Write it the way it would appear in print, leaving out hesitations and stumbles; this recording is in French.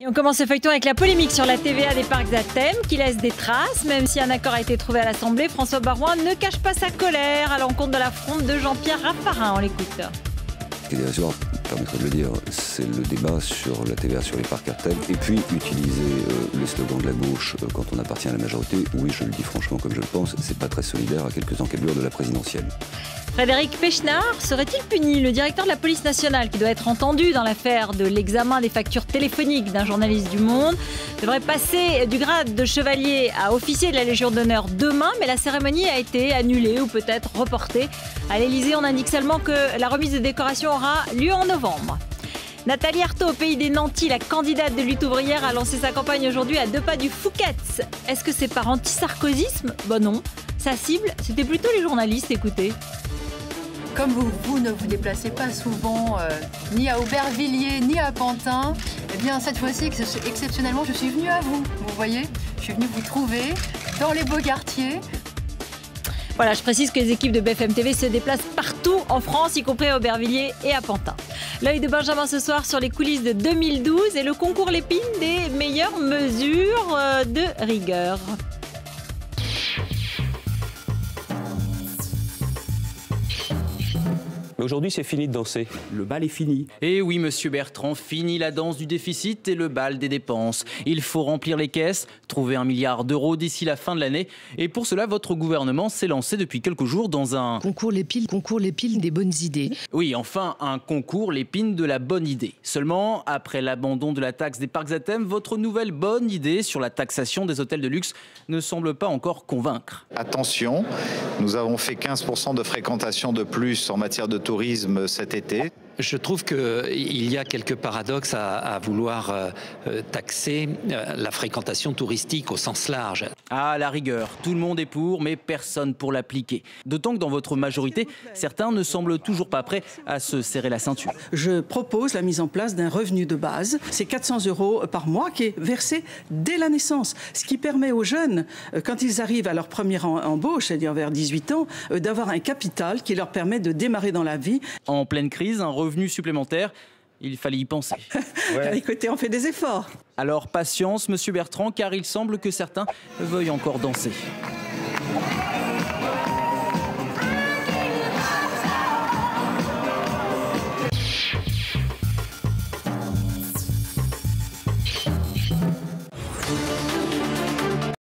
Et on commence ce feuilleton avec la polémique sur la TVA des parcs à thème qui laisse des traces. Même si un accord a été trouvé à l'Assemblée, François Baroin ne cache pas sa colère à l'encontre de la fronde de Jean-Pierre Raffarin. On l'écoute. Ce qui est intéressant, permettrait de le dire, c'est le débat sur la TVA sur les parcs à thème et puis utiliser les slogans de la gauche quand on appartient à la majorité. Oui, je le dis franchement comme je le pense, c'est pas très solidaire à quelques encablures de la présidentielle. Frédéric Pechnard serait-il puni? Le directeur de la police nationale, qui doit être entendu dans l'affaire de l'examen des factures téléphoniques d'un journaliste du Monde, devrait passer du grade de chevalier à officier de la Légion d'honneur demain, mais la cérémonie a été annulée ou peut-être reportée. À l'Elysée, on indique seulement que la remise de décoration aura lieu en novembre. Nathalie Arthaud, au pays des nantis, la candidate de lutte ouvrière, a lancé sa campagne aujourd'hui à 2 pas du Fouquet's. Est-ce que c'est par anti-sarkozysme? Ben non. Sa cible, c'était plutôt les journalistes, écoutez. Comme vous ne vous déplacez pas souvent ni à Aubervilliers ni à Pantin, eh bien cette fois-ci, exceptionnellement, je suis venue à vous. Vous voyez, je suis venue vous trouver dans les beaux quartiers. Voilà, je précise que les équipes de BFM TV se déplacent partout en France, y compris à Aubervilliers et à Pantin. L'œil de Benjamin ce soir sur les coulisses de 2012 et le concours Lépine des meilleures mesures de rigueur. Mais aujourd'hui, c'est fini de danser. Le bal est fini. Et oui, monsieur Bertrand, fini la danse du déficit et le bal des dépenses. Il faut remplir les caisses, trouver 1 milliard d'euros d'ici la fin de l'année. Et pour cela, votre gouvernement s'est lancé depuis quelques jours dans un... concours l'épine des bonnes idées. Oui, enfin, un concours l'épine de la bonne idée. Seulement, après l'abandon de la taxe des parcs à thème, votre nouvelle bonne idée sur la taxation des hôtels de luxe ne semble pas encore convaincre. Attention, nous avons fait 15% de fréquentation de plus en matière de tourisme cet été. Je trouve qu'il y a quelques paradoxes à vouloir taxer la fréquentation touristique au sens large. À la rigueur, tout le monde est pour, mais personne pour l'appliquer. D'autant que dans votre majorité, certains ne semblent toujours pas prêts à se serrer la ceinture. Je propose la mise en place d'un revenu de base. C'est 400 € par mois qui est versé dès la naissance. Ce qui permet aux jeunes, quand ils arrivent à leur première embauche, c'est-à-dire vers 18 ans, d'avoir un capital qui leur permet de démarrer dans la vie. En pleine crise, un revenu supplémentaire, il fallait y penser. Ouais. Écoutez, on fait des efforts. Alors patience, monsieur Bertrand, car il semble que certains veuillent encore danser.